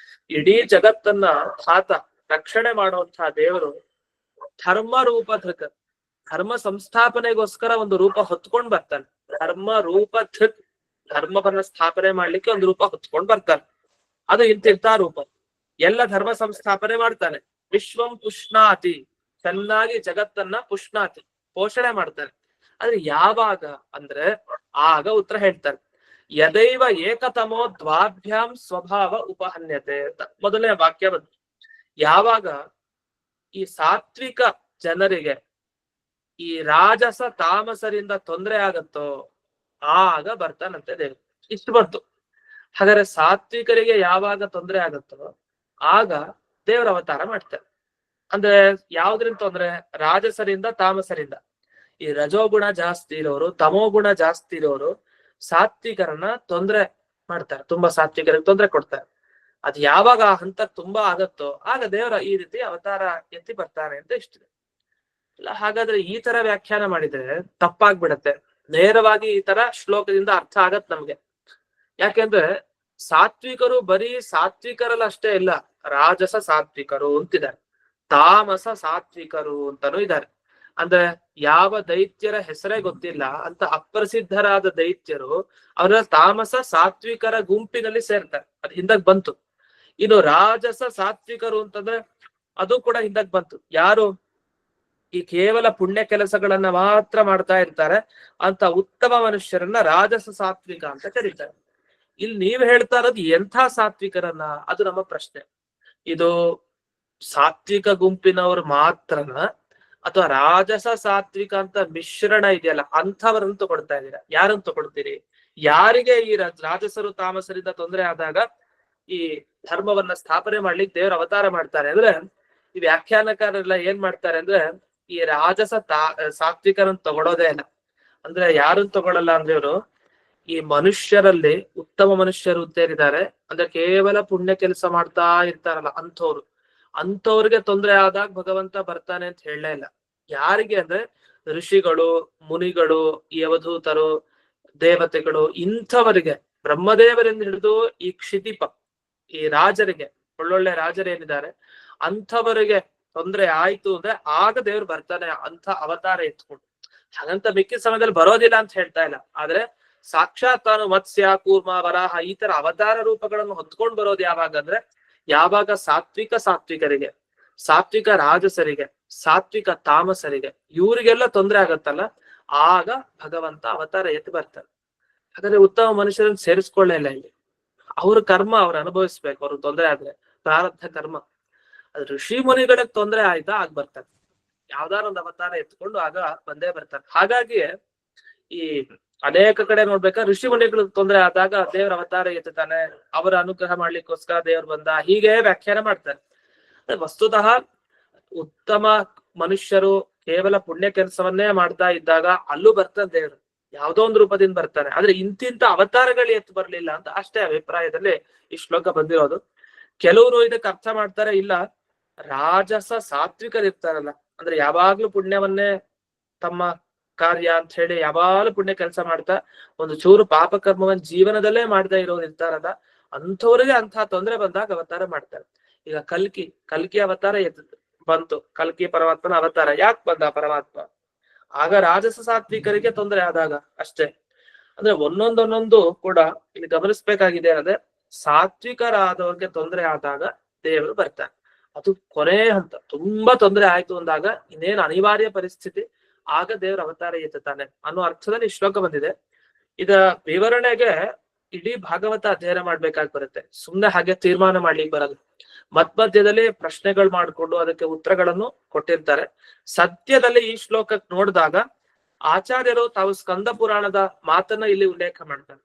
ಇಡೀ ಜಗತ್ತನ್ನ ಧಾತ ರಕ್ಷಣೆ ಮಾಡುವಂತಹ ದೇವರು ಧರ್ಮ ರೂಪ ಧೃಕ್, ಧರ್ಮ ಸಂಸ್ಥಾಪನೆಗೋಸ್ಕರ ಒಂದು ರೂಪ ಹೊತ್ಕೊಂಡ್ ಬರ್ತಾನೆ. ಧರ್ಮ ರೂಪ ಧೃಕ್, ಧರ್ಮವನ್ನ ಸ್ಥಾಪನೆ ಮಾಡ್ಲಿಕ್ಕೆ ಒಂದು ರೂಪ ಹೊತ್ಕೊಂಡ್ ಬರ್ತಾನೆ. ಅದು ಇಂತಿಂತ ರೂಪ, ಎಲ್ಲ ಧರ್ಮ ಸಂಸ್ಥಾಪನೆ ಮಾಡ್ತಾನೆ. ವಿಶ್ವಂ ಪುಷ್ಣಾತಿ, ಚೆನ್ನಾಗಿ ಜಗತ್ತನ್ನ ಪುಷ್ಣಾತಿ ಪೋಷಣೆ ಮಾಡ್ತಾನೆ. ಆದ್ರೆ ಯಾವಾಗ ಅಂದ್ರೆ ಆಗ ಉತ್ತರ ಹೇಳ್ತಾರೆ, ಯದೈವ ಏಕತಮೋ ದ್ವಾಭ್ಯಾಂ ಸ್ವಭಾವ ಉಪಹನ್ಯತೆ ಅಂತ ಮೊದಲನೇ ವಾಕ್ಯ ಬಂತು. ಯಾವಾಗ ಈ ಸಾತ್ವಿಕ ಜನರಿಗೆ ಈ ರಾಜಸ ತಾಮಸರಿಂದ ತೊಂದರೆ ಆಗತ್ತೋ ಆಗ ಬರ್ತಾನಂತೆ ದೇವರು. ಇಷ್ಟು ಬಂತು. ಹಾಗಾದ್ರೆ ಸಾತ್ವಿಕರಿಗೆ ಯಾವಾಗ ತೊಂದರೆ ಆಗತ್ತೋ ಆಗ ದೇವರ ಅವತಾರ ಮಾಡ್ತಾರೆ. ಅಂದ್ರೆ ಯಾವ್ದ್ರಿಂದ ತೊಂದ್ರೆ, ರಾಜಸರಿಂದ ತಾಮಸರಿಂದ. ಈ ರಜೋಗುಣ ಜಾಸ್ತಿ ಇರೋರು, ತಮೋಗುಣ ಜಾಸ್ತಿ ಇರೋರು ಸಾತ್ವಿಕರನ್ನ ತೊಂದರೆ ಮಾಡ್ತಾರೆ, ತುಂಬಾ ಸಾತ್ವಿಕರಿಗೆ ತೊಂದರೆ ಕೊಡ್ತಾರೆ. ಅದ್ ಯಾವಾಗ ಆ ಹಂತ ತುಂಬಾ ಆಗತ್ತೋ ಆಗ ದೇವರ ಈ ರೀತಿ ಅವತಾರ ಎತ್ತಿ ಬರ್ತಾರೆ ಅಂತ ಇಷ್ಟಿದೆ. ಇಲ್ಲ ಹಾಗಾದ್ರೆ ಈ ತರ ವ್ಯಾಖ್ಯಾನ ಮಾಡಿದ್ರೆ ತಪ್ಪಾಗ್ಬಿಡತ್ತೆ. ನೇರವಾಗಿ ಈ ತರ ಶ್ಲೋಕದಿಂದ ಅರ್ಥ ಆಗತ್ ನಮ್ಗೆ. ಯಾಕೆಂದ್ರೆ ಸಾತ್ವಿಕರು ಬರೀ ಸಾತ್ವಿಕರಲ್ಲ ಅಷ್ಟೇ ಇಲ್ಲ, ರಾಜಸ ಸಾತ್ವಿಕರು ಅಂತಿದ್ದಾರೆ, ತಾಮಸ ಸಾತ್ವಿಕರು ಅಂತಾನೂ ಇದ್ದಾರೆ. ಅಂದ್ರೆ ಯಾವ ದೈತ್ಯರ ಹೆಸರೇ ಗೊತ್ತಿಲ್ಲ ಅಂತ ಅಪ್ರಸಿದ್ಧರಾದ ದೈತ್ಯರು ಅವರ ತಾಮಸ ಸಾತ್ವಿಕರ ಗುಂಪಿನಲ್ಲಿ ಸೇರ್ತಾರೆ, ಅದು ಹಿಂದಕ್ ಬಂತು. ಇನ್ನು ರಾಜಸ ಸಾತ್ವಿಕರು ಅಂತಂದ್ರೆ ಅದು ಕೂಡ ಹಿಂದಕ್ ಬಂತು. ಯಾರು ಈ ಕೇವಲ ಪುಣ್ಯ ಕೆಲಸಗಳನ್ನ ಮಾತ್ರ ಮಾಡ್ತಾ ಇರ್ತಾರೆ ಅಂತ ಉತ್ತಮ ಮನುಷ್ಯರನ್ನ ರಾಜಸ ಸಾತ್ವಿಕ ಅಂತ ಕರೀತಾರೆ. ಇಲ್ಲಿ ನೀವ್ ಹೇಳ್ತಾ ಇರೋದು ಎಂಥ ಸಾತ್ವಿಕರನ್ನ, ಅದು ನಮ್ಮ ಪ್ರಶ್ನೆ. ಇದು ಸಾತ್ವಿಕ ಗುಂಪಿನವರು ಮಾತ್ರನ ಅಥವಾ ರಾಜಸ ಸಾತ್ವಿಕ ಅಂತ ಮಿಶ್ರಣ ಇದೆಯಲ್ಲ ಅಂಥವರನ್ನು ತಗೊಳ್ತಾ ಇದ್ದೀರಾ? ಯಾರನ್ನು ತಗೊಳ್ತೀರಿ? ಯಾರಿಗೆ ಈ ರಾಜಸರು ತಾಮಸರಿಂದ ತೊಂದರೆ ಆದಾಗ ಈ ಧರ್ಮವನ್ನ ಸ್ಥಾಪನೆ ಮಾಡ್ಲಿಕ್ಕೆ ದೇವ್ರ ಅವತಾರ ಮಾಡ್ತಾರೆ ಅಂದ್ರೆ, ಈ ವ್ಯಾಖ್ಯಾನಕಾರೆಲ್ಲ ಏನ್ ಮಾಡ್ತಾರೆ ಅಂದ್ರೆ, ಈ ರಾಜಸ ಸಾತ್ವಿಕರನ್ನ ತಗೊಳೋದೇ ಇಲ್ಲ. ಅಂದ್ರೆ ಯಾರನ್ನ ತಗೊಳಲ್ಲ ಅಂದ್ರೆ ಇವರು ಈ ಮನುಷ್ಯರಲ್ಲಿ ಉತ್ತಮ ಮನುಷ್ಯರು ಸೇರಿದ್ದಾರೆ ಅಂದ್ರೆ ಕೇವಲ ಪುಣ್ಯ ಕೆಲಸ ಮಾಡ್ತಾ ಇರ್ತಾರಲ್ಲ ಅಂಥವ್ರಿಗೆ ತೊಂದರೆ ಆದಾಗ ಭಗವಂತ ಬರ್ತಾನೆ ಅಂತ ಹೇಳಲೇ ಇಲ್ಲ. ಯಾರಿಗೆ ಅಂದ್ರೆ ಋಷಿಗಳು, ಮುನಿಗಳು, ಈ ಅವಧೂತರು, ದೇವತೆಗಳು, ಇಂಥವರಿಗೆ ಬ್ರಹ್ಮದೇವರಿಂದ ಹಿಡಿದು ಈ ಕ್ಷಿತಿಪ ಈ ರಾಜರಿಗೆ, ಒಳ್ಳೊಳ್ಳೆ ರಾಜರೇನಿದ್ದಾರೆ ಅಂಥವರಿಗೆ ತೊಂದರೆ ಆಯ್ತು ಅಂದ್ರೆ ಆಗ ದೇವ್ರು ಬರ್ತಾನೆ ಅಂಥ ಅವತಾರ ಎತ್ಕೊಂಡು. ಹಾಗಂತ ಮಿಕ್ಕಿದ ಸಮಯದಲ್ಲಿ ಬರೋದಿಲ್ಲ ಅಂತ ಹೇಳ್ತಾ ಇಲ್ಲ. ಆದ್ರೆ ಸಾಕ್ಷಾತ್ ತಾನು ಮತ್ಸ್ಯ, ಕೂರ್ಮ, ವರಾಹ ಈ ತರ ಅವತಾರ ರೂಪಗಳನ್ನು ಹೊತ್ಕೊಂಡ್ ಬರೋದು ಯಾವಾಗ ಅಂದ್ರೆ, ಯಾವಾಗ ಸಾತ್ವಿಕರಿಗೆ, ಸಾತ್ವಿಕ ರಾಜಸರಿಗೆ, ಸಾತ್ವಿಕ ತಾಮಸರಿಗೆ ಇವರಿಗೆಲ್ಲ ತೊಂದರೆ ಆಗತ್ತಲ್ಲ, ಆಗ ಭಗವಂತ ಅವತಾರ ಎತ್ತು ಬರ್ತಾರೆ. ಹಾಗಾದ್ರೆ ಉತ್ತಮ ಮನುಷ್ಯರನ್ನ ಸೇರಿಸ್ಕೊಳ್ಳೇ ಇಲ್ಲ ಇಲ್ಲಿ. ಅವ್ರ ಕರ್ಮ ಅವ್ರು ಅನುಭವಿಸ್ಬೇಕು. ಅವ್ರಿಗೆ ತೊಂದರೆ ಆದ್ರೆ ಪ್ರಾರಬ್ಧ ಕರ್ಮ. ಅದು ಋಷಿ ಮುನಿಗಳಿಗೆ ತೊಂದರೆ ಆಯ್ತಾ ಆಗ ಬರ್ತಾರೆ, ಯಾವ್ದಾರ ಒಂದು ಅವತಾರ ಎತ್ಕೊಂಡು ಆಗ ಬಂದೇ ಬರ್ತಾರೆ. ಹಾಗಾಗಿ ಈ ಅನೇಕ ಕಡೆ ನೋಡ್ಬೇಕಾ ಋಷಿ ಮುನಿಗಳಿಗೆ ತೊಂದರೆ ಆದಾಗ ದೇವರ ಅವತಾರ ಎತ್ತಾನೆ, ಅವರ ಅನುಗ್ರಹ ಮಾಡ್ಲಿಕ್ಕೋಸ್ಕರ ದೇವ್ರು ಬಂದ, ಹೀಗೆ ವ್ಯಾಖ್ಯಾನ ಮಾಡ್ತಾರೆ. ವಸ್ತುತಃ ಉತ್ತಮ ಮನುಷ್ಯರು ಕೇವಲ ಪುಣ್ಯ ಕೆಲಸವನ್ನೇ ಮಾಡ್ತಾ ಇದ್ದಾಗ ಅಲ್ಲೂ ಬರ್ತಾನೆ ದೇವ್ರು, ಯಾವ್ದೋ ಒಂದು ರೂಪದಿಂದ ಬರ್ತಾನೆ. ಆದ್ರೆ ಇಂತಿಂತ ಅವತಾರಗಳು ಎತ್ತು ಬರ್ಲಿಲ್ಲ ಅಂತ ಅಷ್ಟೇ ಅಭಿಪ್ರಾಯದಲ್ಲಿ ಈ ಶ್ಲೋಕ ಬಂದಿರೋದು. ಕೆಲವರು ಇದಕ್ಕೆ ಅರ್ಥ ಮಾಡ್ತಾರೆ, ಇಲ್ಲ ರಾಜಸ ಸಾತ್ವಿಕರಿರ್ತಾರಲ್ಲ ಅಂದ್ರೆ ಯಾವಾಗ್ಲೂ ಪುಣ್ಯವನ್ನೇ ತಮ್ಮ ಕಾರ್ಯ ಅಂತ ಹೇಳಿ ಯಾವಾಗ್ಲೂ ಪುಣ್ಯ ಕೆಲಸ ಮಾಡ್ತಾ ಒಂದು ಚೂರು ಪಾಪ ಕರ್ಮವನ್ನ ಜೀವನದಲ್ಲೇ ಮಾಡ್ತಾ ಇರೋರು ಇರ್ತಾರಲ್ಲ, ಅಂಥವ್ರಿಗೆ ಅಂಥ ತೊಂದರೆ ಬಂದಾಗ ಅವತಾರ ಮಾಡ್ತಾರೆ. ಈಗ ಕಲ್ಕಿ ಅವತಾರ ಬಂತು, ಕಲ್ಕಿ ಪರಮಾತ್ಮನ ಅವತಾರ ಯಾಕೆ ಬಂದ ಪರಮಾತ್ಮ? ಆಗ ರಾಜಸ ಸಾತ್ವಿಕರಿಗೆ ತೊಂದರೆ ಆದಾಗ ಅಷ್ಟೇ. ಅಂದ್ರೆ ಒಂದೊಂದೊಂದೊಂದು ಕೂಡ ಇಲ್ಲಿ ಗಮನಿಸ್ಬೇಕಾಗಿದೆ ಅಂದ್ರೆ, ಸಾತ್ವಿಕರಾದವ್ರಿಗೆ ತೊಂದರೆ ಆದಾಗ ದೇವರು ಬರ್ತಾನೆ. ಅದು ಕೊನೆ ಹಂತ. ತುಂಬಾ ತೊಂದರೆ ಆಯ್ತು ಅಂದಾಗ, ಇನ್ನೇನು ಅನಿವಾರ್ಯ ಪರಿಸ್ಥಿತಿ, ಆಗ ದೇವರ ಅವತಾರ ಎತ್ತುತ್ತಾನೆ ಅನ್ನೋ ಅರ್ಥದಲ್ಲಿ ಶ್ಲೋಕ ಬಂದಿದೆ. ಇದ ವಿವರಣೆಗೆ ಇಡೀ ಭಾಗವತ ಅಧ್ಯಯನ ಮಾಡ್ಬೇಕಾಗಿ ಬರುತ್ತೆ, ಸುಮ್ನೆ ಹಾಗೆ ತೀರ್ಮಾನ ಮಾಡ್ಲಿಕ್ಕೆ ಬರಲ್ಲ. ಮಧ್ಯದಲ್ಲಿ ಪ್ರಶ್ನೆಗಳು ಮಾಡ್ಕೊಂಡು ಅದಕ್ಕೆ ಉತ್ತರಗಳನ್ನು ಕೊಟ್ಟಿರ್ತಾರೆ. ಸದ್ಯದಲ್ಲಿ ಈ ಶ್ಲೋಕಕ್ಕೆ ನೋಡಿದಾಗ ಆಚಾರ್ಯರು ತಾವು ಸ್ಕಂದ ಪುರಾಣದ ಮಾತನ್ನ ಇಲ್ಲಿ ಉಲ್ಲೇಖ ಮಾಡ್ತಾರೆ.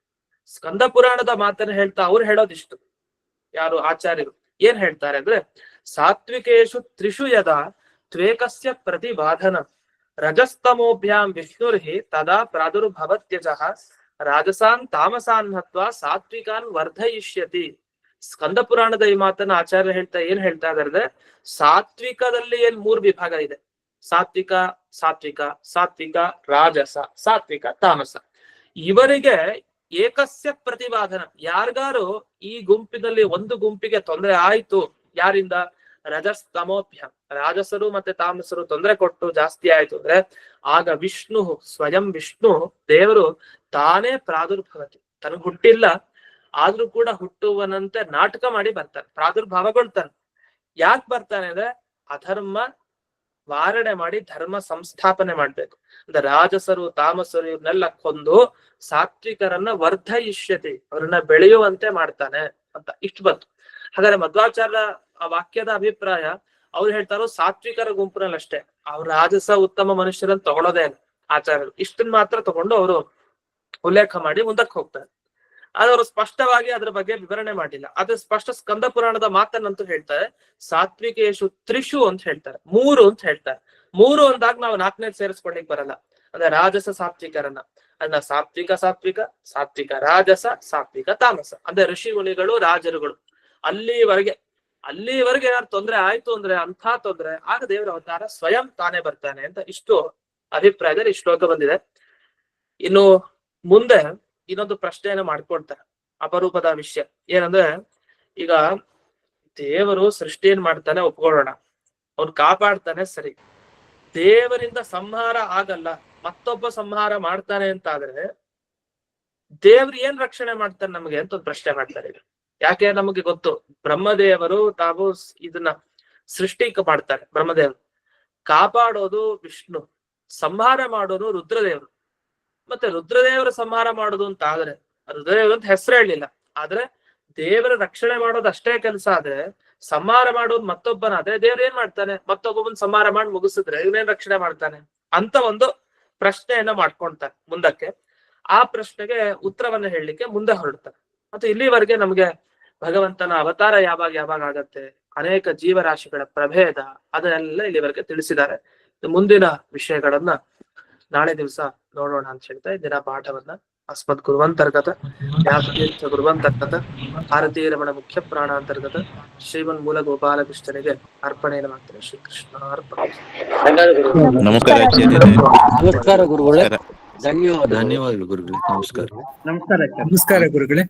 ಸ್ಕಂದ ಪುರಾಣದ ಮಾತನ್ನ ಹೇಳ್ತಾ ಅವ್ರು ಹೇಳೋದಿಷ್ಟು, ಯಾರು ಆಚಾರ್ಯರು ಏನ್ ಹೇಳ್ತಾರೆ ಅಂದ್ರೆ, ಸಾತ್ವಿಕೇಶು ತ್ರಿಷು ಯದಾ ತ್ವೇಕಸ್ಯ ಪ್ರತಿಬಾಧನ ರಜಸ್ತಮೋಭ್ಯಾಂ ವಿಷ್ಣುರ್ಹಿ ತದಾ ಪ್ರಾದುರ್ಭವತ್ಯಜಃ ರಾಜಸಾನ್ ತಾಮಸಾನ್ ಹತ್ವಾ ಸಾತ್ವಿಕಾನ್ ವರ್ಧಯಿಷ್ಯತಿ. ಸ್ಕಂದ ಪುರಾಣದ ಈ ಮಾತನ್ನ ಆಚಾರ್ಯ ಏನ್ ಹೇಳ್ತಾ ಇದ್ದಾರೆ, ಸಾತ್ವಿಕದಲ್ಲಿ ಏನ್ 3 ವಿಭಾಗ ಇದೆ, ಸಾತ್ವಿಕ ಸಾತ್ವಿಕ ರಾಜಸ, ಸಾತ್ವಿಕ ತಾಮಸ. ಇವರಿಗೆ ಏಕಸ್ಯ ಪ್ರತಿಪಾದನ, ಯಾರಿಗಾರು ಈ ಗುಂಪಿನಲ್ಲಿ ಒಂದು ಗುಂಪಿಗೆ ತೊಂದರೆ ಆಯ್ತು, ಯಾರಿಂದ? ರಜಸ್ತಮೋಭ್ಯ, ರಾಜಸರು ಮತ್ತೆ ತಾಮಸರು ತೊಂದರೆ ಕೊಟ್ಟು ಜಾಸ್ತಿ ಆಯ್ತು ಅಂದ್ರೆ, ಆಗ ವಿಷ್ಣು ಸ್ವಯಂ ವಿಷ್ಣು ದೇವರು ತಾನೇ ಪ್ರಾದುರ್ಭವತಿ, ತನಗ್ ಹುಟ್ಟಿಲ್ಲ ಆದ್ರೂ ಕೂಡ ಹುಟ್ಟುವನಂತೆ ನಾಟಕ ಮಾಡಿ ಬರ್ತಾನೆ, ಪ್ರಾದುರ್ಭಾವಗೊಳ್ತಾನೆ. ಯಾಕೆ ಬರ್ತಾನೆ ಅಂದ್ರೆ, ಅಧರ್ಮ ವಾರಣೆ ಮಾಡಿ ಧರ್ಮ ಸಂಸ್ಥಾಪನೆ ಮಾಡ್ಬೇಕು ಅಂದ್ರೆ, ರಾಜಸರು ತಾಮಸರು ಇವ್ರನ್ನೆಲ್ಲ ಕೊಂದು ಸಾತ್ವಿಕರನ್ನ ವರ್ಧಯಿಷ್ಯತಿ, ಅವ್ರನ್ನ ಬೆಳೆಯುವಂತೆ ಮಾಡ್ತಾನೆ ಅಂತ ಇಷ್ಟು ಬಂತು. ಹಾಗಾದ್ರೆ ಮಧ್ವಾಚಾರ್ಯ ಆ ವಾಕ್ಯದ ಅಭಿಪ್ರಾಯ, ಅವ್ರು ಹೇಳ್ತಾರೋ ಸಾತ್ವಿಕರ ಗುಂಪಿನಲ್ಲಿ ಅಷ್ಟೇ, ಅವ್ರ ರಾಜಸ ಉತ್ತಮ ಮನುಷ್ಯರನ್ನ ತಗೊಳ್ಳೋದೇ ಇಲ್ಲ ಆಚಾರ್ಯರು. ಇಷ್ಟನ್ ಮಾತ್ರ ತಗೊಂಡು ಅವರು ಉಲ್ಲೇಖ ಮಾಡಿ ಮುಂದಕ್ಕೆ ಹೋಗ್ತಾರೆ. ಆದ್ರೆ ಅವರು ಸ್ಪಷ್ಟವಾಗಿ ಅದ್ರ ಬಗ್ಗೆ ವಿವರಣೆ ಮಾಡಿಲ್ಲ. ಅದ್ರ ಸ್ಪಷ್ಟ ಸ್ಕಂದ ಪುರಾಣದ ಮಾತನ್ನಂತೂ ಹೇಳ್ತಾರೆ, ಸಾತ್ವಿಕೇಶು ತ್ರಿಷು ಅಂತ ಹೇಳ್ತಾರೆ, 3 ಅಂತ ಹೇಳ್ತಾರೆ. 3 ಅಂದಾಗ ನಾವು 4ನೇ ಸೇರಿಸ್ಕೊಳ್ಲಿಕ್ಕೆ ಬರಲ್ಲ. ಅಂದ್ರೆ ರಾಜಸ ಸಾತ್ವಿಕರನ್ನ, ಅದನ್ನ ಸಾತ್ವಿಕ ರಾಜಸ, ಸಾತ್ವಿಕ ತಾಮಸ ಅಂದ್ರೆ ಋಷಿ ಮುನಿಗಳು ರಾಜರುಗಳು, ಅಲ್ಲಿವರೆಗೆ ಏನಾದ್ರು ತೊಂದರೆ ಆಯ್ತು ಅಂದ್ರೆ, ಅಂಥ ತೊಂದರೆ ಆಗ ದೇವರ ಅವತಾರ ಸ್ವಯಂ ತಾನೇ ಬರ್ತಾನೆ ಅಂತ ಇಷ್ಟು ಅಭಿಪ್ರಾಯದಲ್ಲಿ ಈ ಶ್ಲೋಕ ಬಂದಿದೆ. ಇನ್ನು ಮುಂದೆ ಇನ್ನೊಂದು ಪ್ರಶ್ನೆಯನ್ನು ಮಾಡ್ಕೊಳ್ತಾರೆ, ಅಪರೂಪದ ವಿಷಯ ಏನಂದ್ರೆ, ಈಗ ದೇವರು ಸೃಷ್ಟಿಯನ್ ಮಾಡ್ತಾನೆ ಒಪ್ಕೊಳ್ಳೋಣ, ಅವ್ನು ಕಾಪಾಡ್ತಾನೆ ಸರಿ, ದೇವರಿಂದ ಸಂಹಾರ ಆಗಲ್ಲ, ಮತ್ತೊಬ್ಬ ಸಂಹಾರ ಮಾಡ್ತಾನೆ ಅಂತ ಆದ್ರೆ ದೇವ್ರು ಏನ್ ರಕ್ಷಣೆ ಮಾಡ್ತಾನೆ ನಮ್ಗೆ ಅಂತ ಒಂದು ಪ್ರಶ್ನೆ ಮಾಡ್ತಾರೆ. ಯಾಕೆ ನಮಗೆ ಗೊತ್ತು, ಬ್ರಹ್ಮದೇವರು ತಾವು ಇದನ್ನ ಸೃಷ್ಟಿ ಮಾಡ್ತಾರೆ, ಬ್ರಹ್ಮದೇವರು ಕಾಪಾಡೋದು ವಿಷ್ಣು, ಸಂಹಾರ ಮಾಡೋದು ರುದ್ರದೇವರು. ಮತ್ತೆ ರುದ್ರದೇವರ ಸಂಹಾರ ಮಾಡೋದು ಅಂತ ಆದ್ರೆ, ರುದ್ರದೇವರು ಅಂತ ಹೆಸರು ಹೇಳಿಲ್ಲ, ಆದ್ರೆ ದೇವರ ರಕ್ಷಣೆ ಮಾಡೋದು ಅಷ್ಟೇ ಕೆಲಸ ಆದ್ರೆ, ಸಂಹಾರ ಮಾಡೋದು ಮತ್ತೊಬ್ಬನಾದ್ರೆ ದೇವ್ರ ಏನ್ ಮಾಡ್ತಾನೆ? ಮತ್ತೊಬ್ಬನ ಸಂಹಾರ ಮಾಡಿ ಮುಗಿಸಿದ್ರೆ ಇವನೇನ್ ರಕ್ಷಣೆ ಮಾಡ್ತಾನೆ ಅಂತ ಒಂದು ಪ್ರಶ್ನೆಯನ್ನ ಮಾಡ್ಕೊಳ್ತಾನೆ ಮುಂದಕ್ಕೆ. ಆ ಪ್ರಶ್ನೆಗೆ ಉತ್ತರವನ್ನ ಹೇಳಲಿಕ್ಕೆ ಮುಂದೆ ಹೊರಡ್ತಾರೆ. ಮತ್ತು ಇಲ್ಲಿವರೆಗೆ ನಮ್ಗೆ ಭಗವಂತನ ಅವತಾರ ಯಾವಾಗ ಯಾವಾಗ ಆಗತ್ತೆ, ಅನೇಕ ಜೀವರಾಶಿಗಳ ಪ್ರಭೇದ, ಅದನ್ನೆಲ್ಲ ಇಲ್ಲಿವರೆಗೆ ತಿಳಿಸಿದ್ದಾರೆ. ಮುಂದಿನ ವಿಷಯಗಳನ್ನ ನಾಳೆ ದಿವಸ ನೋಡೋಣ ಅಂತ ಹೇಳ್ತಾ ದಿನ ಪಾಠವನ್ನ ಅಸ್ಮದ್ ಗುರುವಂತರ್ಗತ ವ್ಯಾಸತೀರ್ಥ ಗುರುವಂತರ್ಗತ ಭಾರತೀಯ ರಮಣ ಮುಖ್ಯ ಪ್ರಾಣ ಅಂತರ್ಗತ ಶ್ರೀಮನ್ ಮೂಲ ಗೋಪಾಲಕೃಷ್ಣನಿಗೆ ಅರ್ಪಣೆಯನ್ನು ಮಾಡ್ತಾರೆ. ಶ್ರೀಕೃಷ್ಣ ಅರ್ಪಣೆ. ನಮಸ್ಕಾರ ನಮಸ್ಕಾರ ಗುರುಗಳೇ, ಧನ್ಯವಾದ. ಧನ್ಯವಾದಗಳು ಗುರುಗಳೇ. ನಮಸ್ಕಾರ. ನಮಸ್ಕಾರ ಗುರುಗಳೇ.